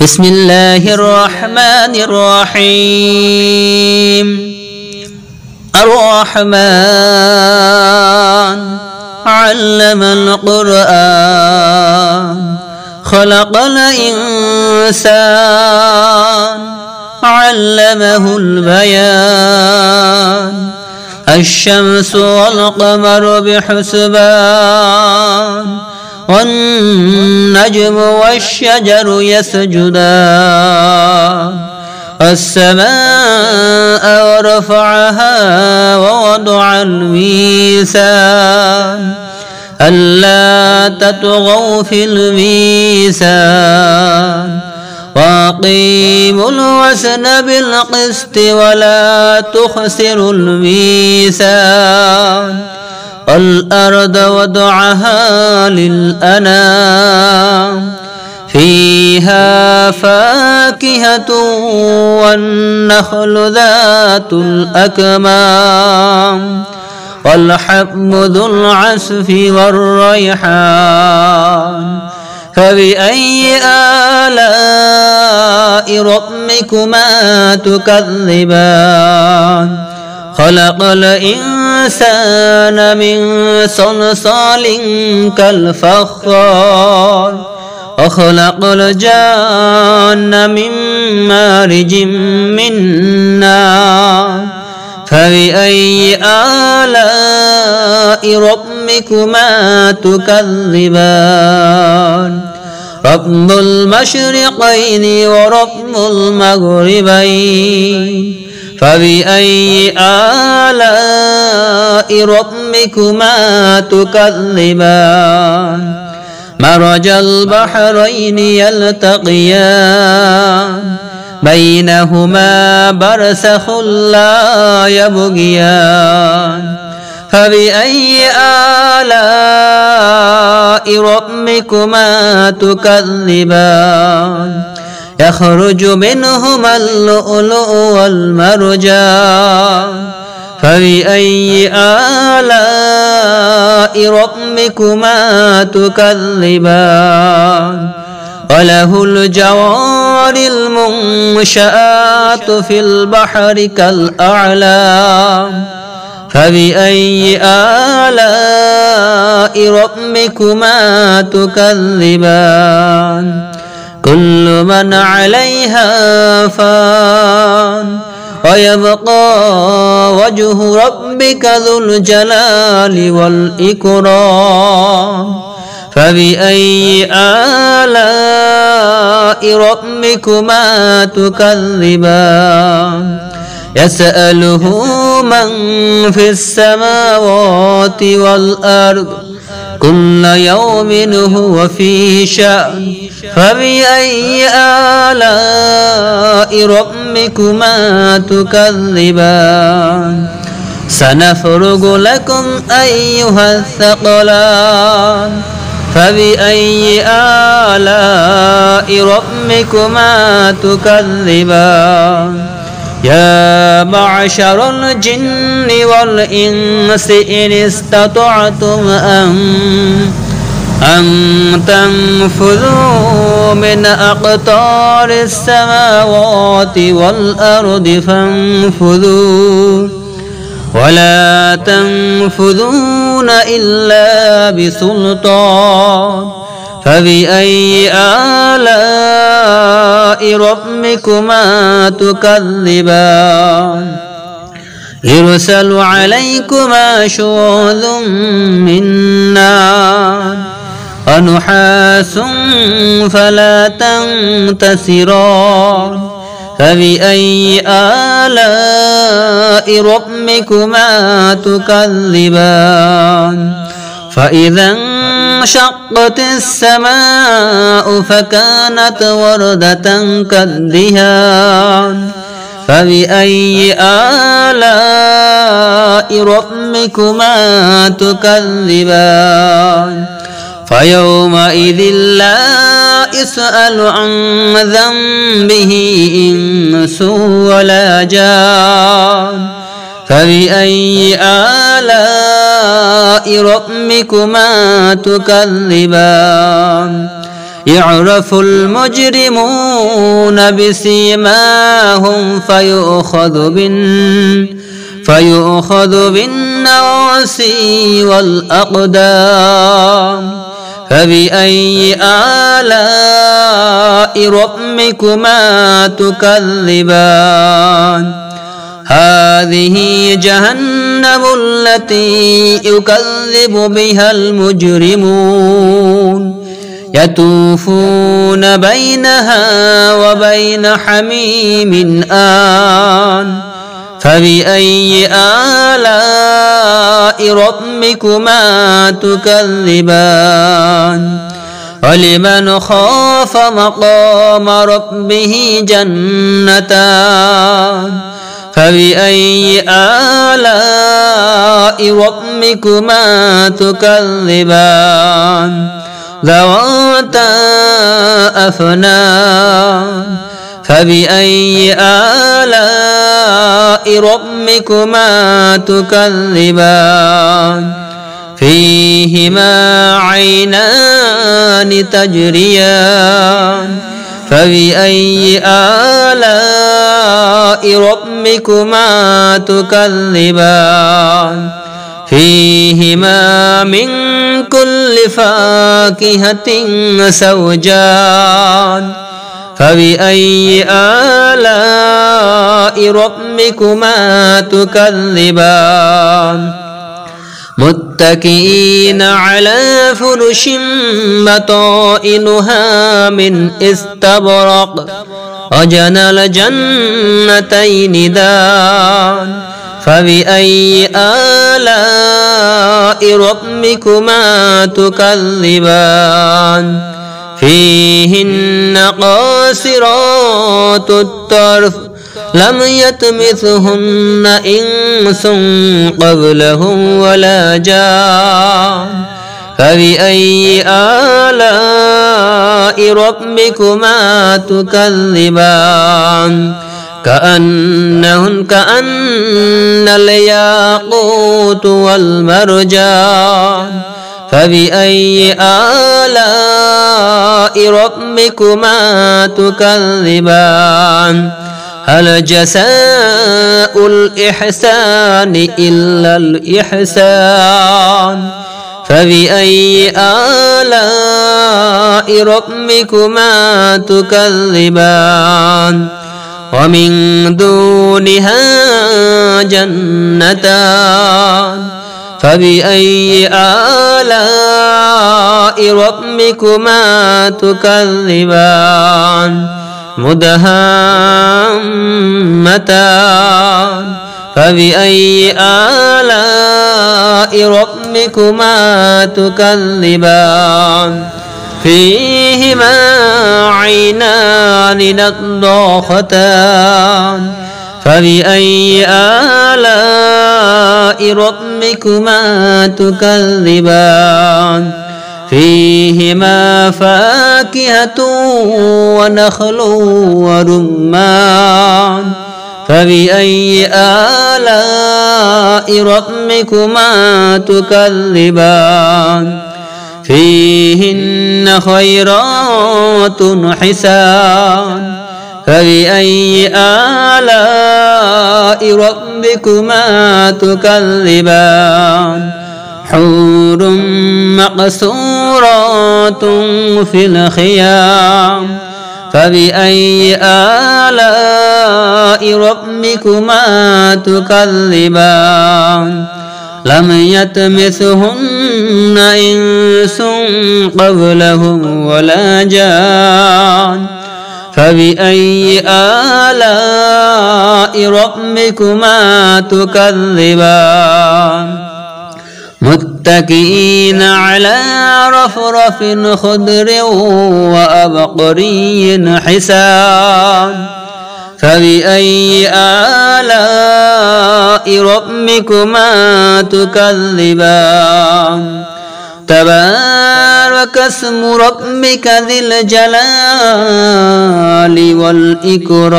بسم الله الرحمن الرحيم الرحمن علم القرآن خلق الإنسان علمه البيان الشمس والقمر بحسبان والنجم والشجر يسجدان السماء ورفعها ووضع الميزان ألا تطغوا في الميزان وأقيموا الوزن بالقسط ولا تخسروا الميزان والأرض وضعها للأنام فيها فاكهة والنخل ذات الأكمام والحب ذو العصف والريحان فبأي آلاء ربكما تكذبان خلق الإنسان من صلصال كالفخار وخلق الجان من مارج من نار فبأي آلاء ربكما تكذبان رب المشرقين ورب المغربين فبأي آلاء ربكما تكذبان مرج البحرين يلتقيان بينهما برزخ لا يبغيان فبأي آلاء ربكما تكذبان يخرج منهما اللؤلؤ والمرجان فبأي آلاء ربكما تكذبان وله الجوار المنشآت في البحر كالأعلام فبأي آلاء ربكما تكذبان كل من عليها فان ويبقى وجه ربك ذو الجلال والإكرام فبأي آلاء ربكما تكذبان يسأله من في السماوات والأرض كل يوم هو في شأن فبأي آلاء ربكما تكذبان سنفرغ لكم أيها الثقلان فبأي آلاء ربكما تكذبان يا معشر الجن والإنس إن استطعتم أن تنفذوا من أقطار السماوات والأرض فانفذوا ولا تنفذون إلا بسلطان فبأي آلاء ربكما تكذبان يرسل عليكما شواظ من نار ونحاس فلا تنتصران فبأي آلاء ربكما تكذبان فإذا انشقت السماء فكانت وردة كالدهان فبأي آلاء ربكما تكذبان فيومئذ لا يسأل عن ذنبه إنس ولا جان فبأي آلاء ربكما تكذبان يعرف المجرمون بسيماهم فيؤخذ بالنواصي والأقدام فبأي آلاء ربكما تكذبان هذه جهنم التي يكذب بها المجرمون يطوفون بينها وبين حميم آن فبأي آلاء ربكما تكذبان ولمن خاف مقام ربه جنتان فبأي آلاء ربكما تكذبان ذواتا أفنان فبأي آلاء ربكما تكذبان فيهما عينان تجريان فبأي آلاء ربكما تكذبان فيهما من كل فاكهة زوجان فبأي آلاء ربكما تكذبان متكئين على فرش بطائنها من استبرق وجنى الجنتين دان فبأي آلاء ربكما تكذبان فيهن قاصرات الطرف لم يطمثهن إنس قبلهم ولا جان فبأي آلاء ربكما تكذبان كأن الياقوت والمرجان فبأي آلاء ربكما تكذبان هل جزاء الإحسان إلا الإحسان فبأي آلاء ربكما تكذبان ومن دونها جنتان فبأي آلاء ربكما تكذبان مدهامتان فبأي آلاء ربكما تكذبان فيهما عينان نضاختان فبأي آلاء ربكما تكذبان فيهما فاكهة ونخل ورمان فبأي آلاء ربكما تكذبان فيهن خيرات حسان فبأي آلاء ربكما تكذبان حور مقصورات في الخيام فبأي آلاء ربكما تكذبان لم يطمثهن إنس قبلهم ولا جان فبأي آلاء ربكما تكذبان متكئين على رفرف خضر وأبقري حسان فبأي آلاء ربكما تكذبان تبارك اسم ربك ذي الجلال والإكرام.